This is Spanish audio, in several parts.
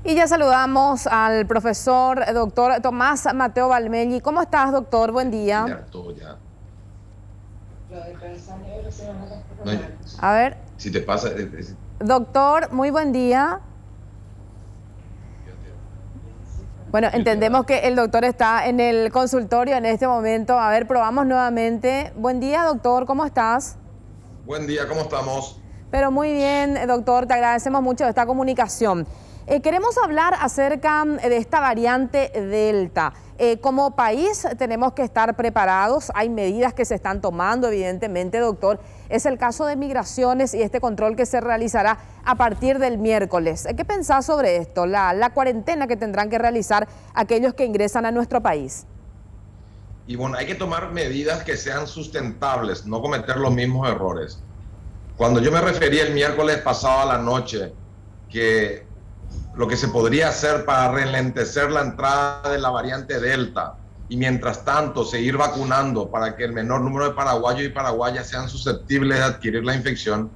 Y ya saludamos al profesor doctor Tomás Mateo Valmelli. ¿Cómo estás, doctor? Buen día. Ya, todo ya. No, A ver, si te pasa, doctor, muy buen día. Bueno, entendemos que el doctor está en el consultorio en este momento. A ver, probamos nuevamente. Buen día, doctor, ¿cómo estás? buen día, ¿cómo estamos? Pero muy bien, doctor, te agradecemos mucho esta comunicación. Queremos hablar acerca de esta variante Delta. Como país tenemos que estar preparados, hay medidas que se están tomando, evidentemente, doctor. Es el caso de migraciones y este control que se realizará a partir del miércoles. ¿Qué pensás sobre esto? La cuarentena que tendrán que realizar aquellos que ingresan a nuestro país. Y bueno, hay que tomar medidas que sean sustentables, no cometer los mismos errores. Cuando yo me refería el miércoles pasado a la noche que lo que se podría hacer para ralentecer la entrada de la variante Delta y mientras tanto seguir vacunando para que el menor número de paraguayos y paraguayas sean susceptibles de adquirir la infección,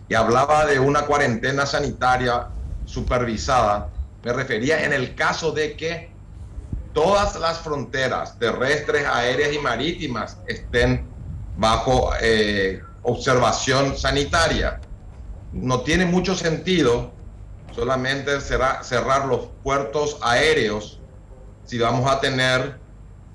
y hablaba de una cuarentena sanitaria supervisada, me refería en el caso de que todas las fronteras terrestres, aéreas y marítimas estén bajo observación sanitaria. No tiene mucho sentido solamente cerrar los puertos aéreos si vamos a tener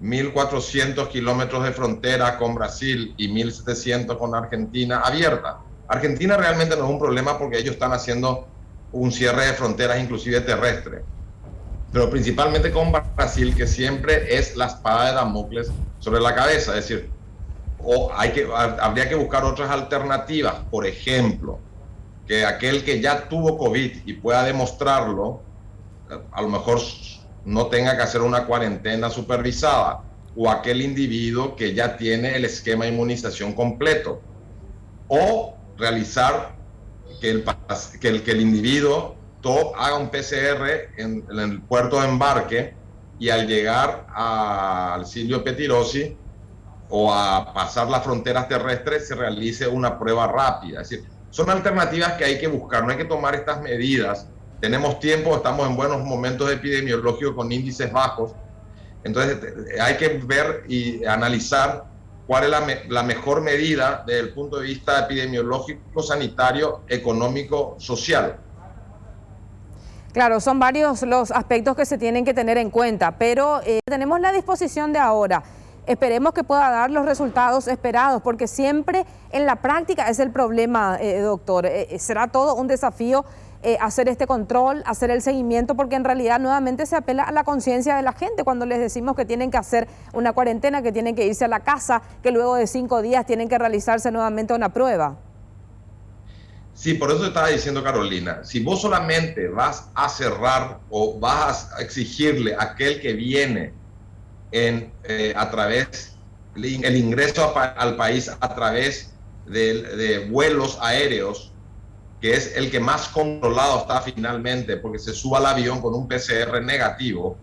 1.400 kilómetros de frontera con Brasil y 1.700 con Argentina abierta. Argentina realmente no es un problema porque ellos están haciendo un cierre de fronteras inclusive terrestre, pero principalmente con Brasil, que siempre es la espada de Damocles sobre la cabeza. Es decir, habría que buscar otras alternativas, por ejemplo, que aquel que ya tuvo COVID y pueda demostrarlo, a lo mejor no tenga que hacer una cuarentena supervisada, o aquel individuo que ya tiene el esquema de inmunización completo, o realizar que el individuo haga un PCR en el puerto de embarque y al llegar al Silvio Pettirossi o a pasar las fronteras terrestres se realice una prueba rápida. Es decir, son alternativas que hay que buscar, no hay que tomar estas medidas. Tenemos tiempo, estamos en buenos momentos epidemiológicos con índices bajos, entonces hay que ver y analizar cuál es la mejor medida desde el punto de vista epidemiológico, sanitario, económico, social. Claro, son varios los aspectos que se tienen que tener en cuenta, pero tenemos la disposición de ahora. Esperemos que pueda dar los resultados esperados, porque siempre en la práctica es el problema, doctor. Será todo un desafío hacer este control, hacer el seguimiento, porque en realidad nuevamente se apela a la conciencia de la gente cuando les decimos que tienen que hacer una cuarentena, que tienen que irse a la casa, que luego de 5 días tienen que realizarse nuevamente una prueba. Sí, por eso estaba diciendo Carolina, si vos solamente vas a cerrar o vas a exigirle a aquel que viene a través el ingreso al país a través de vuelos aéreos, que es el que más controlado está finalmente, porque se suba al avión con un PCR negativo,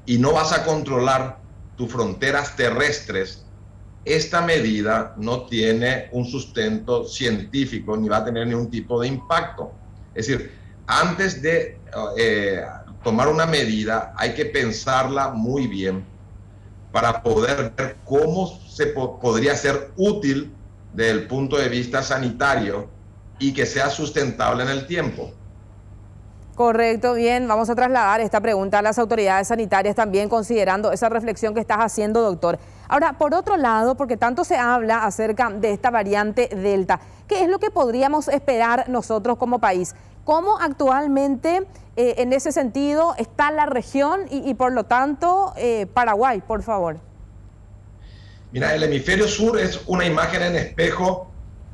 y no vas a controlar tus fronteras terrestres, esta medida no tiene un sustento científico ni va a tener ningún tipo de impacto. Es decir, antes de tomar una medida hay que pensarla muy bien para poder ver cómo podría ser útil desde el punto de vista sanitario y que sea sustentable en el tiempo. Correcto, bien, vamos a trasladar esta pregunta a las autoridades sanitarias también considerando esa reflexión que estás haciendo, doctor. Ahora, por otro lado, porque tanto se habla acerca de esta variante Delta, ¿qué es lo que podríamos esperar nosotros como país? ¿Cómo actualmente en ese sentido está la región y por lo tanto Paraguay, por favor? Mira, el hemisferio sur es una imagen en espejo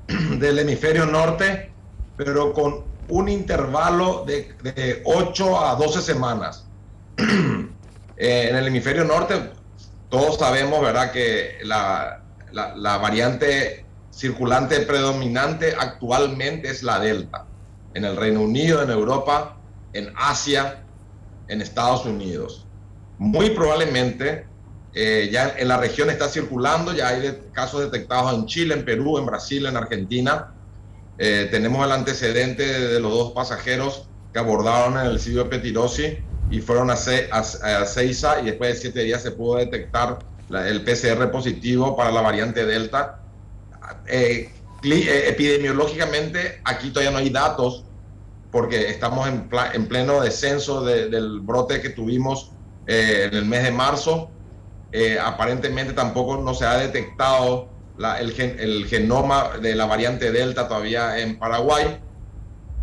del hemisferio norte, pero con un intervalo de 8 a 12 semanas. En el hemisferio norte, todos sabemos, ¿verdad?, que la variante circulante predominante actualmente es la Delta. En el Reino Unido, en Europa, en Asia, en Estados Unidos. Muy probablemente ya en la región está circulando, ya hay casos detectados en Chile, en Perú, en Brasil, en Argentina. Tenemos el antecedente de los 2 pasajeros que abordaron en el sitio de Petirosi y fueron a Ceiza, y después de 7 días se pudo detectar el PCR positivo para la variante Delta. Epidemiológicamente aquí todavía no hay datos porque estamos en pleno descenso del brote que tuvimos en el mes de marzo. Aparentemente tampoco no se ha detectado el genoma de la variante Delta todavía en Paraguay,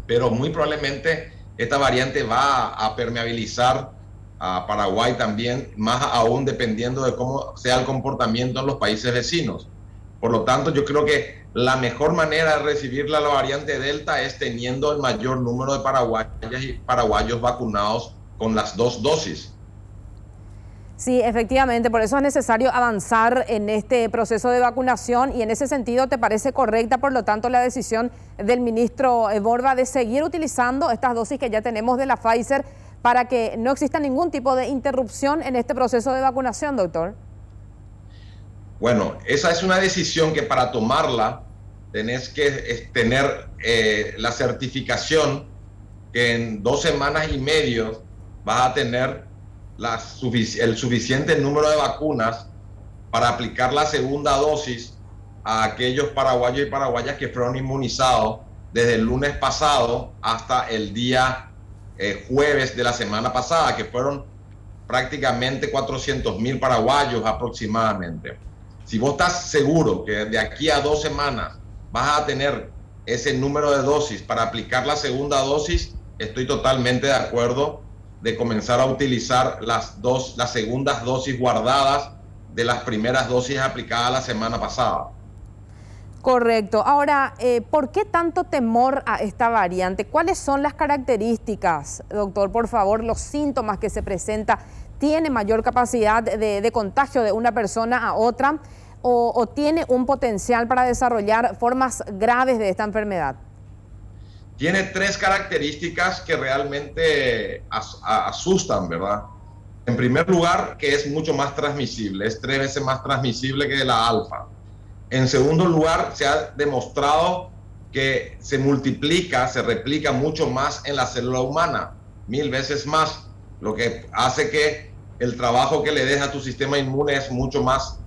pero muy probablemente esta variante va a permeabilizar a Paraguay también, más aún dependiendo de cómo sea el comportamiento en los países vecinos. Por lo tanto, yo creo que la mejor manera de recibir la variante Delta es teniendo el mayor número de paraguayas y paraguayos vacunados con las 2 dosis. Sí, efectivamente, por eso es necesario avanzar en este proceso de vacunación y en ese sentido, ¿te parece correcta, por lo tanto, la decisión del ministro Borba de seguir utilizando estas dosis que ya tenemos de la Pfizer para que no exista ningún tipo de interrupción en este proceso de vacunación, doctor? Bueno, esa es una decisión que para tomarla tenés que tener la certificación que en 2 semanas y medio vas a tener el suficiente número de vacunas para aplicar la segunda dosis a aquellos paraguayos y paraguayas que fueron inmunizados desde el lunes pasado hasta el día jueves de la semana pasada, que fueron prácticamente 400,000 paraguayos aproximadamente. Si vos estás seguro que de aquí a 2 semanas vas a tener ese número de dosis para aplicar la segunda dosis, estoy totalmente de acuerdo de comenzar a utilizar las segundas dosis guardadas de las primeras dosis aplicadas la semana pasada. Correcto. Ahora, ¿por qué tanto temor a esta variante? ¿Cuáles son las características, doctor? Por favor, los síntomas que se presenta. ¿Tiene mayor capacidad de contagio de una persona a otra o tiene un potencial para desarrollar formas graves de esta enfermedad? Tiene 3 características que realmente asustan, ¿verdad? En primer lugar, que es mucho más transmisible, es 3 veces más transmisible que la alfa. En segundo lugar, se ha demostrado que se replica mucho más en la célula humana, 1000 veces más, lo que hace que el trabajo que le deja a tu sistema inmune es mucho más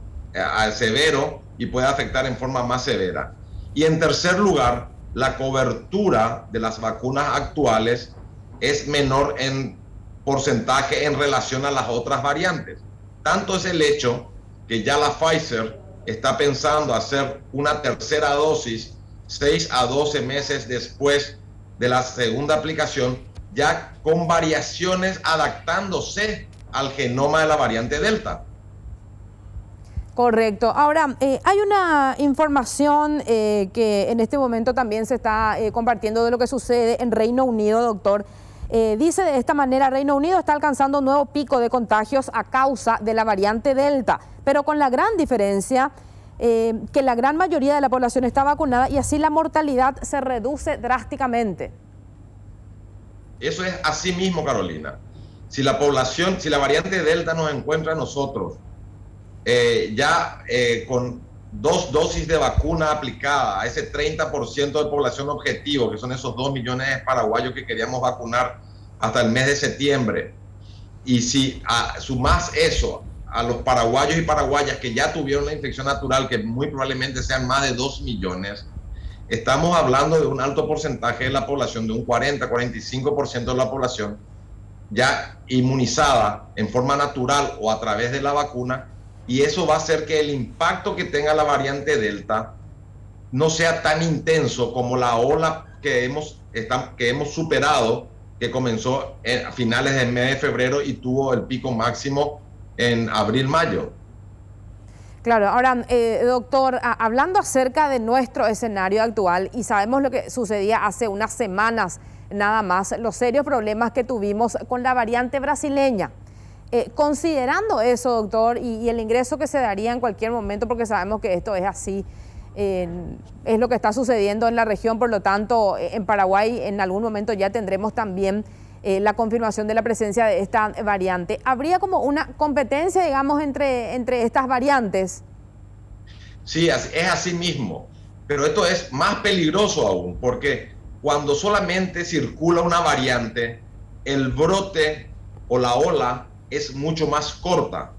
severo y puede afectar en forma más severa. Y en tercer lugar, la cobertura de las vacunas actuales es menor en porcentaje en relación a las otras variantes. Tanto es el hecho que ya la Pfizer está pensando hacer una tercera dosis 6 a 12 meses después de la segunda aplicación, ya con variaciones adaptándose al genoma de la variante Delta. Correcto. Ahora, hay una información que en este momento también se está compartiendo de lo que sucede en Reino Unido, doctor. Dice de esta manera: Reino Unido está alcanzando un nuevo pico de contagios a causa de la variante Delta, pero con la gran diferencia que la gran mayoría de la población está vacunada y así la mortalidad se reduce drásticamente. Eso es así mismo, Carolina. Si la variante Delta nos encuentra a nosotros con 2 dosis de vacuna aplicada a ese 30% de población objetivo, que son esos 2 millones de paraguayos que queríamos vacunar hasta el mes de septiembre, y si sumás eso a los paraguayos y paraguayas que ya tuvieron la infección natural, que muy probablemente sean más de 2 millones, estamos hablando de un alto porcentaje de la población, de un 40-45% de la población ya inmunizada en forma natural o a través de la vacuna, y eso va a hacer que el impacto que tenga la variante Delta no sea tan intenso como la ola que hemos superado, que comenzó a finales del mes de febrero y tuvo el pico máximo en abril-mayo. Claro, ahora, doctor, hablando acerca de nuestro escenario actual, y sabemos lo que sucedía hace unas semanas nada más, los serios problemas que tuvimos con la variante brasileña. Considerando eso, doctor, y el ingreso que se daría en cualquier momento, porque sabemos que esto es así, es lo que está sucediendo en la región, por lo tanto, en Paraguay en algún momento ya tendremos también la confirmación de la presencia de esta variante. ¿Habría como una competencia, digamos, entre estas variantes? Sí, es así mismo, pero esto es más peligroso aún, porque cuando solamente circula una variante, el brote o la ola es mucho más corta.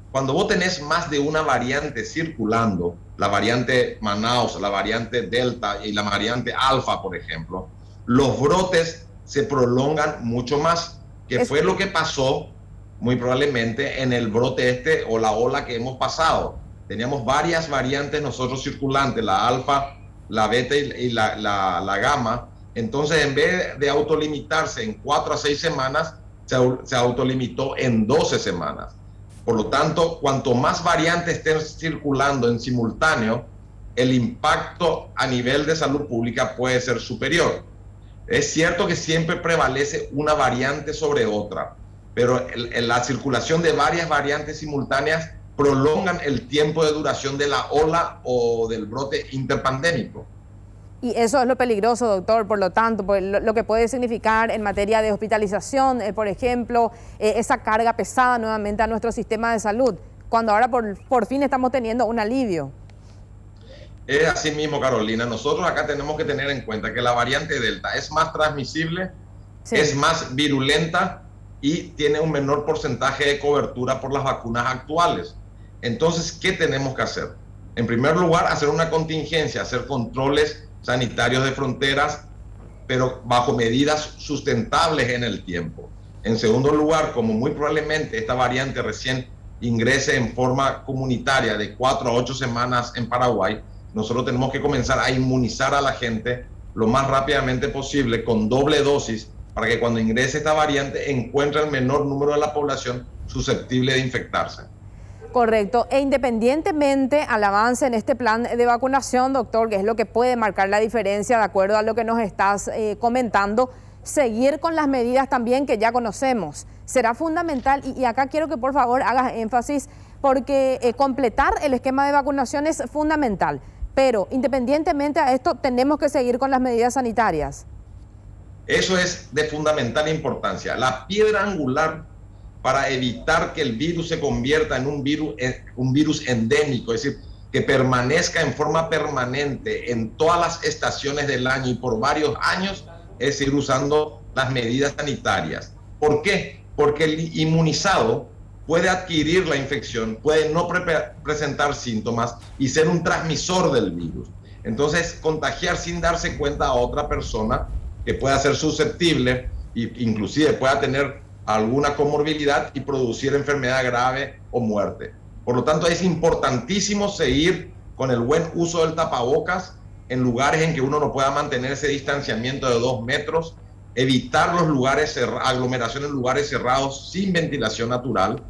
Cuando vos tenés más de una variante circulando, la variante Manaus, la variante Delta y la variante Alfa, por ejemplo, los brotes se prolongan mucho más, que fue lo que pasó muy probablemente en el brote o la ola que hemos pasado. Teníamos varias variantes nosotros circulantes, la alfa, la beta y la gamma. Entonces, en vez de autolimitarse en 4 a 6 semanas, se autolimitó en 12 semanas. Por lo tanto, cuanto más variantes estén circulando en simultáneo, el impacto a nivel de salud pública puede ser superior. Es cierto que siempre prevalece una variante sobre otra, pero la circulación de varias variantes simultáneas prolongan el tiempo de duración de la ola o del brote interpandémico. Y eso es lo peligroso, doctor, por lo tanto, pues lo que puede significar en materia de hospitalización, por ejemplo, esa carga pesada nuevamente a nuestro sistema de salud, cuando ahora por fin estamos teniendo un alivio. Es así mismo, Carolina. Nosotros acá tenemos que tener en cuenta que la variante Delta es más transmisible, sí, es más virulenta y tiene un menor porcentaje de cobertura por las vacunas actuales. Entonces, ¿qué tenemos que hacer? En primer lugar, hacer una contingencia, hacer controles sanitarios de fronteras, pero bajo medidas sustentables en el tiempo. En segundo lugar, como muy probablemente esta variante recién ingrese en forma comunitaria de 4 a 8 semanas en Paraguay, nosotros tenemos que comenzar a inmunizar a la gente lo más rápidamente posible con doble dosis para que cuando ingrese esta variante encuentre el menor número de la población susceptible de infectarse. Correcto. E independientemente al avance en este plan de vacunación, doctor, que es lo que puede marcar la diferencia de acuerdo a lo que nos estás comentando, seguir con las medidas también que ya conocemos. Será fundamental, y acá quiero que por favor hagas énfasis, porque completar el esquema de vacunación es fundamental, pero independientemente a esto tenemos que seguir con las medidas sanitarias. Eso es de fundamental importancia. La piedra angular para evitar que el virus se convierta en un virus endémico, es decir, que permanezca en forma permanente en todas las estaciones del año y por varios años, es seguir usando las medidas sanitarias. ¿Por qué? Porque el inmunizado puede adquirir la infección, puede no presentar síntomas y ser un transmisor del virus. Entonces, contagiar sin darse cuenta a otra persona que pueda ser susceptible e inclusive pueda tener alguna comorbilidad y producir enfermedad grave o muerte. Por lo tanto, es importantísimo seguir con el buen uso del tapabocas en lugares en que uno no pueda mantener ese distanciamiento de 2 metros, evitar los lugares aglomeración en lugares cerrados sin ventilación natural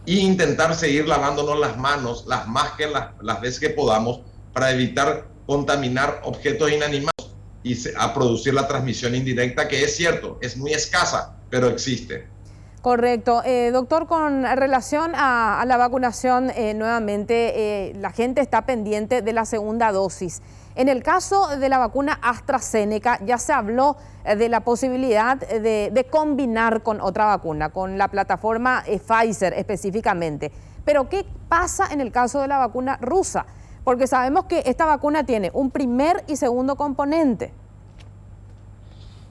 e intentar seguir lavándonos las manos las veces que podamos para evitar contaminar objetos inanimados y a producir la transmisión indirecta, que es cierto, es muy escasa, pero existe. Correcto. Doctor, con relación a la vacunación, nuevamente la gente está pendiente de la segunda dosis. En el caso de la vacuna AstraZeneca, ya se habló de la posibilidad de combinar con otra vacuna, con la plataforma Pfizer específicamente. Pero, ¿qué pasa en el caso de la vacuna rusa? Porque sabemos que esta vacuna tiene un primer y segundo componente.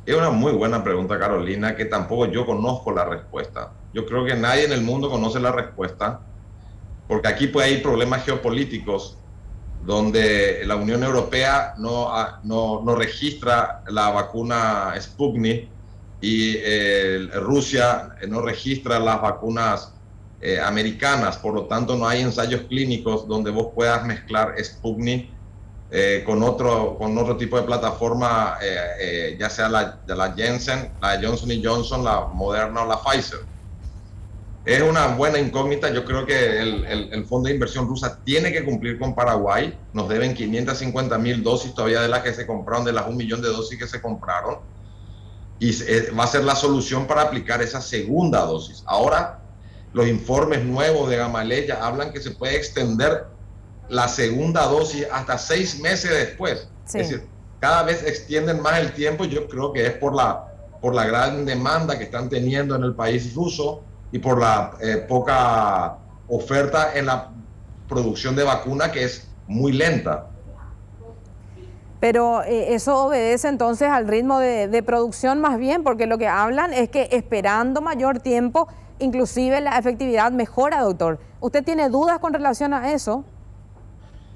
Es una muy buena pregunta, Carolina, que tampoco yo conozco la respuesta. Yo creo que nadie en el mundo conoce la respuesta, porque aquí puede haber problemas geopolíticos, donde la Unión Europea no registra la vacuna Sputnik y Rusia no registra las vacunas americanas. Por lo tanto, no hay ensayos clínicos donde vos puedas mezclar Sputnik con otro tipo de plataforma, ya sea la Janssen, la Johnson & Johnson, la Moderna o la Pfizer. Es una buena incógnita. Yo creo que el Fondo de Inversión Rusa tiene que cumplir con Paraguay. Nos deben 550.000 dosis todavía de las que se compraron, de las 1 millón de dosis que se compraron. Y va a ser la solución para aplicar esa segunda dosis. Ahora, los informes nuevos de Gamaleya hablan que se puede extender la segunda dosis hasta 6 meses después. Sí. Es decir, cada vez extienden más el tiempo. Yo creo que es por la gran demanda que están teniendo en el país ruso y por la poca oferta en la producción de vacuna, que es muy lenta. Pero eso obedece entonces al ritmo de producción más bien, porque lo que hablan es que esperando mayor tiempo, inclusive la efectividad mejora, doctor. ¿Usted tiene dudas con relación a eso?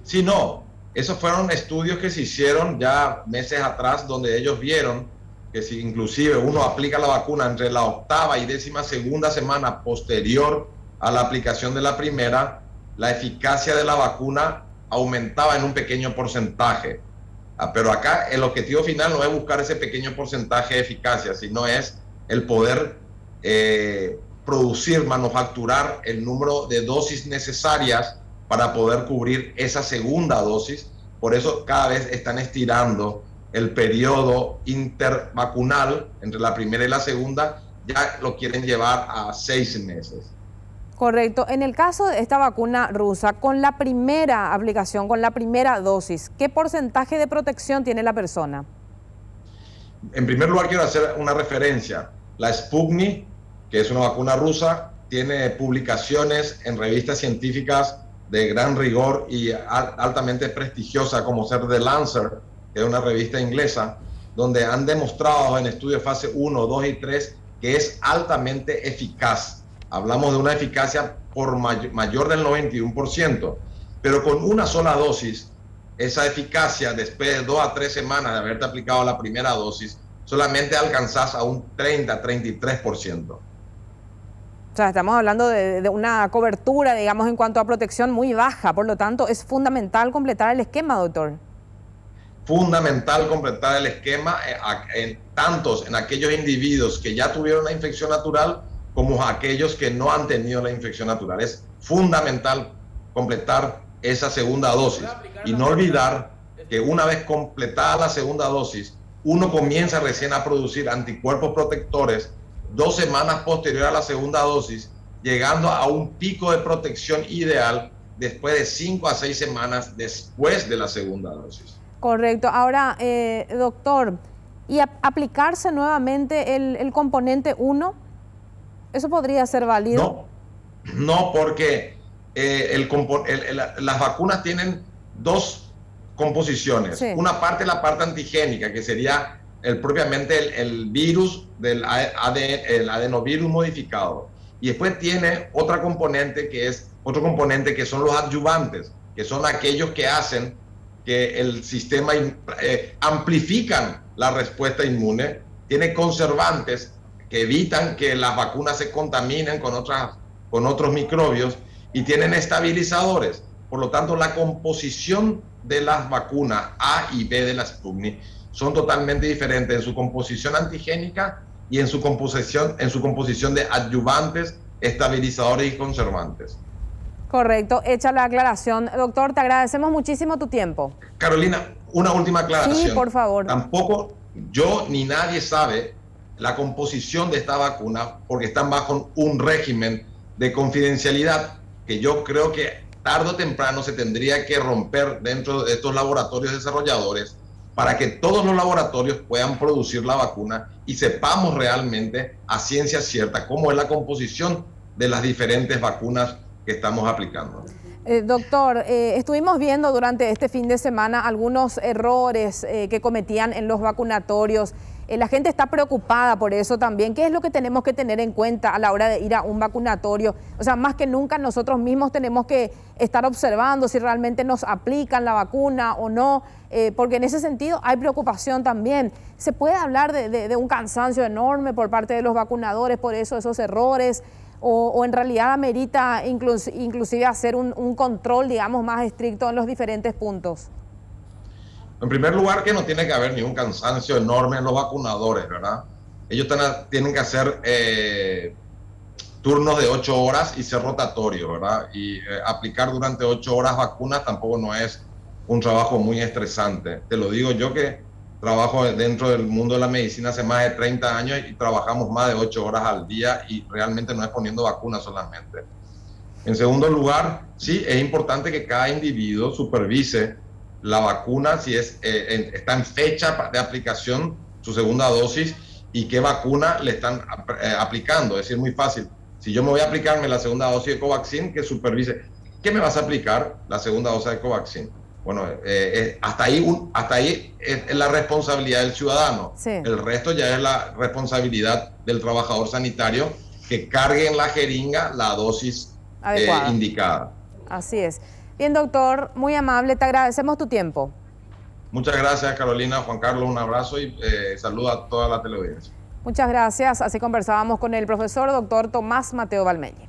Sí, no. Esos fueron estudios que se hicieron ya meses atrás, donde ellos vieron que si inclusive uno aplica la vacuna entre la 8ª y 12ª semana posterior a la aplicación de la primera, la eficacia de la vacuna aumentaba en un pequeño porcentaje. Pero acá el objetivo final no es buscar ese pequeño porcentaje de eficacia, sino es el poder producir, manufacturar el número de dosis necesarias para poder cubrir esa segunda dosis. Por eso cada vez están estirando el periodo intervacunal entre la primera y la segunda, ya lo quieren llevar a 6 meses. Correcto. En el caso de esta vacuna rusa, con la primera aplicación, con la primera dosis, ¿qué porcentaje de protección tiene la persona? En primer lugar, quiero hacer una referencia. La Sputnik, que es una vacuna rusa, tiene publicaciones en revistas científicas de gran rigor y altamente prestigiosa, como ser The Lancet, que es una revista inglesa, donde han demostrado en estudios fase 1, 2 y 3 que es altamente eficaz. Hablamos de una eficacia por mayor del 91%, pero con una sola dosis, esa eficacia después de 2 a 3 semanas de haberte aplicado la primera dosis, solamente alcanzás a un 30-33%. O sea, estamos hablando de una cobertura, digamos, en cuanto a protección muy baja. Por lo tanto, es fundamental completar el esquema, doctor. Fundamental completar el esquema, tantos en aquellos individuos que ya tuvieron la infección natural como aquellos que no han tenido la infección natural. Es fundamental completar esa segunda dosis y no olvidar que una vez completada la segunda dosis, uno comienza recién a producir anticuerpos protectores 2 semanas posterior a la segunda dosis, llegando a un pico de protección ideal después de 5 a 6 semanas después de la segunda dosis. Correcto. Ahora, doctor, ¿y aplicarse nuevamente el componente 1? ¿Eso podría ser válido? No, porque las vacunas tienen 2 composiciones. Sí. Una parte, la parte antigénica, que sería propiamente el virus del el adenovirus modificado. Y después tiene otro componente que son los adyuvantes, que son aquellos que hacen que el sistema amplifican la respuesta inmune. Tiene conservantes que evitan que las vacunas se contaminen con otros microbios, y tienen estabilizadores. Por lo tanto, la composición de las vacunas A y B de la Sputnik son totalmente diferentes en su composición antigénica y en su composición de adyuvantes, estabilizadores y conservantes. Correcto, hecha la aclaración. Doctor, te agradecemos muchísimo tu tiempo. Carolina, una última aclaración. Sí, por favor. Tampoco yo ni nadie sabe la composición de esta vacuna, porque están bajo un régimen de confidencialidad que yo creo que tarde o temprano se tendría que romper dentro de estos laboratorios desarrolladores, para que todos los laboratorios puedan producir la vacuna y sepamos realmente a ciencia cierta cómo es la composición de las diferentes vacunas que estamos aplicando. Doctor, estuvimos viendo durante este fin de semana algunos errores que cometían en los vacunatorios. La gente está preocupada por eso también. ¿Qué es lo que tenemos que tener en cuenta a la hora de ir a un vacunatorio? O sea, más que nunca nosotros mismos tenemos que estar observando si realmente nos aplican la vacuna o no, porque en ese sentido hay preocupación también. ¿Se puede hablar de un cansancio enorme por parte de los vacunadores por eso, esos errores? ¿O en realidad amerita inclusive hacer un control, digamos, más estricto en los diferentes puntos? En primer lugar, que no tiene que haber ningún cansancio enorme en los vacunadores, ¿verdad? Ellos tienen que hacer turnos de 8 horas y ser rotatorio, ¿verdad? Y aplicar durante 8 horas vacunas tampoco no es un trabajo muy estresante. Te lo digo yo, que trabajo dentro del mundo de la medicina hace más de 30 años y trabajamos más de 8 horas al día, y realmente no es poniendo vacunas solamente. En segundo lugar, sí, es importante que cada individuo supervise la vacuna, si está en fecha de aplicación su segunda dosis y qué vacuna le están aplicando. Es decir, muy fácil. Si yo me voy a aplicarme la segunda dosis de Covaxin, que supervise. ¿Qué me vas a aplicar? La segunda dosis de Covaxin. Bueno, hasta ahí es la responsabilidad del ciudadano. Sí. El resto ya es la responsabilidad del trabajador sanitario que cargue en la jeringa la dosis indicada. Así es. Bien, doctor, muy amable, te agradecemos tu tiempo. Muchas gracias, Carolina, Juan Carlos, un abrazo y saludo a toda la teleaudiencia. Muchas gracias. Así conversábamos con el profesor doctor Tomás Mateo Valmeñe.